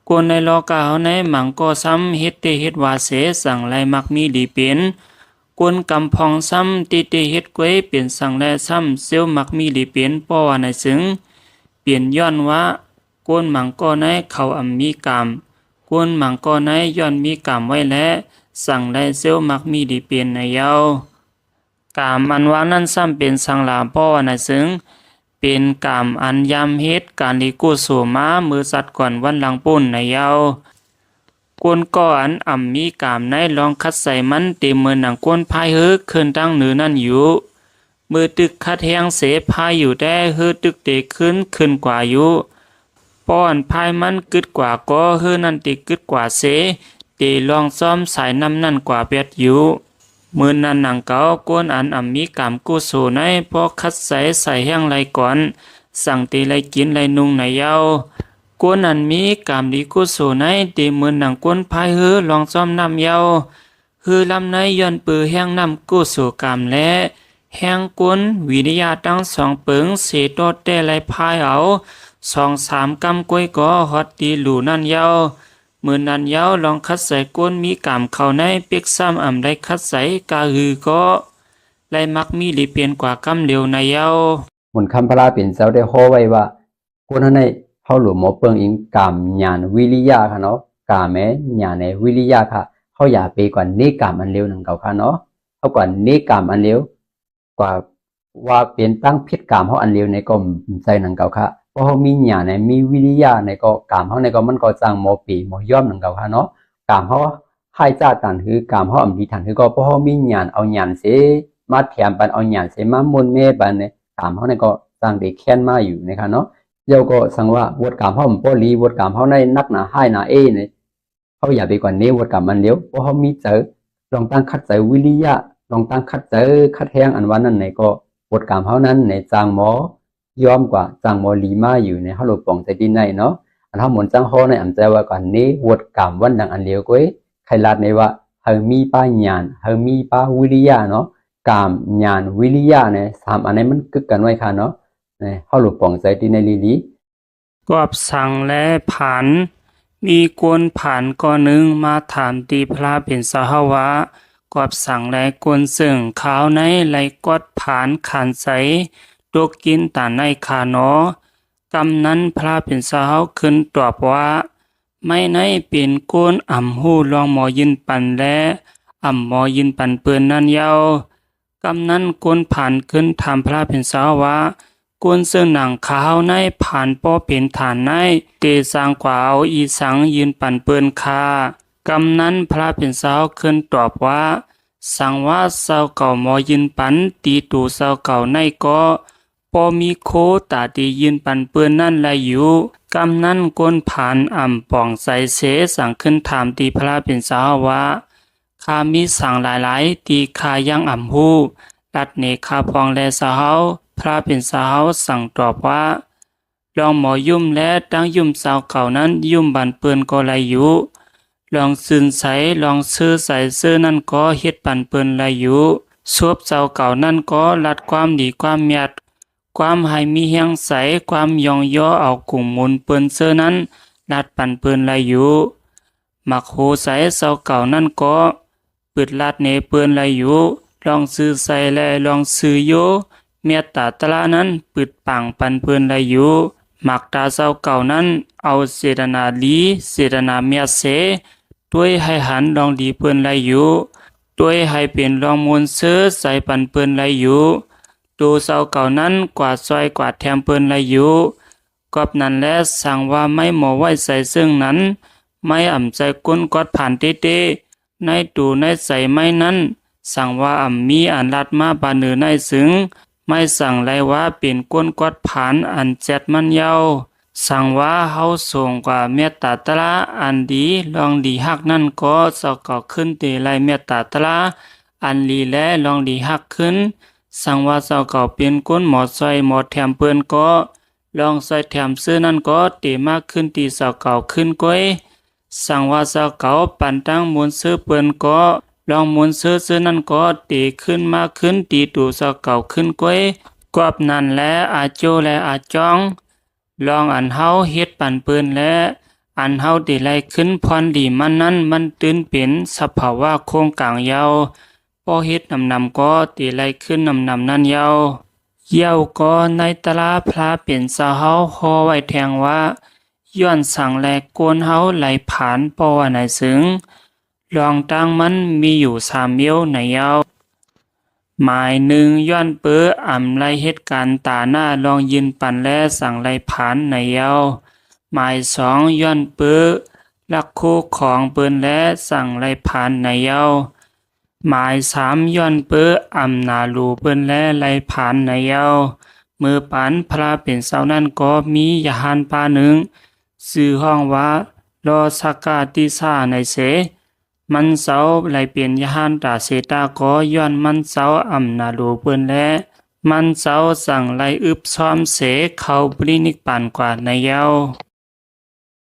กวนในลอกาเฮาในหมังก็ซ้ำเฮ็ดเตเฮ็ดวาเสสั่งไลมักมีดีเป็นกวนกำพองซ้ำติเตเฮ็ดกวยเป็นสั่งแลซ้ำเซียวมักมีดีเป็นป้อว่าในซึ่งเปลี่ยนย้อนว่ากวนหมังก็ในเขาอำมีกรรมกวนหมังก็ในย้อนมีกรรมไว้และสั่งไลเซียวมักมีดีเป็นในเยากามอันว่านั้นซ้ำเป็นสังลาป้อว่าในซึ่งเป็นกามอันยำเฮ็ดการลีกุโสมามือสัตว์ก่อนวันหลังปุ่นในเยากวนก่ออันมีกามในลองคัดใส่มันเต็มมือหนังกวนพายเฮือขึ้นตั้งเหนือนั่นอยู่มือตึกคัดแหงเสพายอยู่ได้เฮือตึกเตขึ้นกว่าอยู่ป้อนพายมันกึดกว่าก็เฮือนั่นติกึดกว่าเสเตลองซ้อมสายน้ำนั่นกว่าเบียดอยู่มือนั้นหนังเก่ากวนอันมีกามกุโสในพอคัดใส่แห้งไรก่อนสั่งเตไรกินไรนุ่งในเยากวนอันมีกามดีกุโสในเตมือหนังกวนพายเฮือลองซ้อมน้ำเยาฮือลำในย้อนปือแห้งน้ำกุโสกามและแห้งกวนวิทยาตั้งสองเปิงเสตอดแต่ไรพายเอา2-3กำกวยก็ฮอดตีหลูนั่นเยามือนันเยาลองคัดใส่ก้นมีกามเข้าในเปียกซ้ำได้คัดใส่กาฮือก็ไลมักมีหลีเปลี่ยนกว่ากำเดียวในเยาหมุนคำพลาเป็นเจ้าได้โฮไว้ว่าคนในเฮาหลวมหมอเปิงอิงกามญาณวิริยะค่ะเนาะกามแม้ญาณในวิริยะค่ะเฮาอย่าไปกว่านี้กามอันเร็วนั่นเก่าค่ะเนาะเฮากว่านี้กามอันเร็วกว่าว่าเป็นตั้งพิษกามเฮาอันเร็วในก็ใจนั่นเก่าค่ะเพราะเฮามีญาณในมีวิริยะในก็กามเฮาในก็มันก็จังหมอปีหมอย่อมนั่นเก่าค่ะเนาะกามเฮาให้จ้าตันคือกามเฮาอำดีทันคือก็เพราะเฮามีญาณเอาญาณเสมาแถมปันเอาญาณเสมามนเมปันเนี่ยกามเฮาในก็ตั้งได้แค้นมาอยู่นะครับเนาะเดี๋ยวก็สังว่าวดกามเฮาบ่ลีวดกามเฮาในนักหนาให้หนาเอเนี่ยเฮาอย่าไปกว่านี้วดกามมันเดียวเพราะเฮามีเจอลองตั้งคัดใจวิริยะลองตั้งคัดใจคัดแฮงอันวันนั้นในก็วดกามเฮานั้นในจางหมอยอมกว่าจางหมอลีมาอยู่ในเฮาหลบป่องใจดินในเนาะอันเฮาหมุนจังโฮในอำใจว่าก่อนนี้วดกามวันดังอันเดียวก้อยใครลาดในว่าเฮามีป้าญาณเฮามีป้าวิริยะเนาะกามญาณวิริยะเนี่ย3อันนี้มันกึกกันไว้ค่ะเนาะเฮาหลบป่องใจดินในลีกอบสั่งและผันมีกวนผ่านก่อหนึ่งมาถามตีพระเป็นสหวะกอบสั่งและกวนซึ่งขาวในไหลกอดผ่านขันใสตกกินตาในขาหนอกำนั้นพระเป็นสาวขึ้นตอบว่าไม่ในเป็นกวนหูลองหมอยินปันและหมอยินปันเปื้อนนั่นเยากำนั้นกวนผ่านขึ้นถามพระเป็นสาวว่ากวนซึ่งหนังขาวในผ่านป้อเป็นฐานในเตสางกว่าเอาอีสังยืนปั่นเปิ้นคากำนั้นพระเป็นสาวขึ้นตอบว่าสังว่าเศร้าเก่าหมอยืนปันตีตูเศร้าเก่าในก็ป้อมีโคตาตียืนปั่นเปิ้นนั่นไหลอยู่กำนั้นกวนผ่านป่องใสเสสั่งขึ้นถามตีพระเป็นสาวว่าข้ามีสั่งหลายๆตีข้ายังหูลัดเนคาพองแลสาวพระเป็นสาวสั่งตอบว่าลองหมอยุ่มและตั้งยุ่มสาวเก่านั้นยุ่มบันเปื้อนก็ไหลอยู่ลองซึนใสลองซื้อใส่ซื้อนั่นก็เฮ็ดปันเปื้อนไหลอยู่ซวบสาวเก่านั่นก็ลัดความดีความเมียดความให้มีเฮียงใสความยองย่อเอากุ่มมุนเปื้อนซื้อนั้นลัดปันเปื้อนไหลอยู่มักโหใสสาวเก่านั่นก็ปิดลัดเนเปื้อนไหลอยู่ลองซื้อใส่และลองซื้อโยเมียตาตละนั้นปิดปังปันเพื่อนได้อยู่มักตาเศร้าเก่านั้นเอาเสดนาลีเสดนาเมียเสด้วยให้หันลองดีเพื่อนได้อยู่ด้วยให้เป็นลองมวลเสื้อใส่ปันเพื่อนได้อยู่ดูเศร้าเก่านั้นกวาดซอยกวาดแถมเพื่อนได้อยู่กอบนั้นและสั่งว่าไม่หมอไว้ใส่ซึ่งนั้นไม่ใจก้นกอดผ่านเต้ในตูในใส่ไม้นั้นสั่งว่ามีอันลัดมาบาเนือในซึ่งไม่สั่งไรว่าเป็นก้นกอดผานอันเจ็ดมันเยาสั่งว่าเฮาส่งกว่าเมตตาตระอันดีลองดีฮักนั่นก็สกอขึ้นเตไรเมตตาตระอันลีและลองดีฮักขึ้นสั่งว่าเจ้าเก่าเป็นก้นหมอซอยหมอแถมเปิ้นก็ลองซอยแถมซื้อนั่นก็เตมากขึ้นตีเจ้าเก่าขึ้นก้อยสั่งว่าเจ้าเก่าปันตั้งมวลซื้อเปิ้นก็ลองมวลซื้อนั่นก็ตีขึ้นมากขึ้นตีตูเจ้าเก่าขึ้นก้อยกอบนั้นและอาโจและอาจองลองอันเฮาเฮ็ดปันเปิ้นและ อันเฮาได้ไล่ขึ้นพรดีมันนั้นมันตื่นเป็นสภาวะโครงกลางยาวพอเฮ็ดนำก็ติไล่ขึ้นนำนั้นยาวเย้าก็ในตลาพระเป็นสาเฮาฮอไว้แทงว่าย้อนสั่งแลกวนเฮาไหลผ่านปอว่าไหนสึงลองตั้งมันมีอยู่3มิ้วในยาวหมายหนึ่งย้อนเปื้ออำไลเหตุการณ์ตาหน้าลองยืนปั่นและสั่งไหลผ่านในยาวหมาย2ย้อนเปื้อลักคู่ของเปิ้นและสั่งไหลผ่านในยาวหมาย3ย้อนเปื้ออำนาลูเปิ้นและไหลผ่านในยาวมือปันพระเป็นเสานั้นก็มียาหานปาหนึ่งชื่อห้องว่าลอสากาติซาในเสมันเสาไหลเปลี่ยนยาหานตาเสตาก็ย้อนมันเสาอำนาลูเปิ้นและมันเสาสั่งไหลอึบซ้อมเสเข้าบรินิกปานกว่าในยาว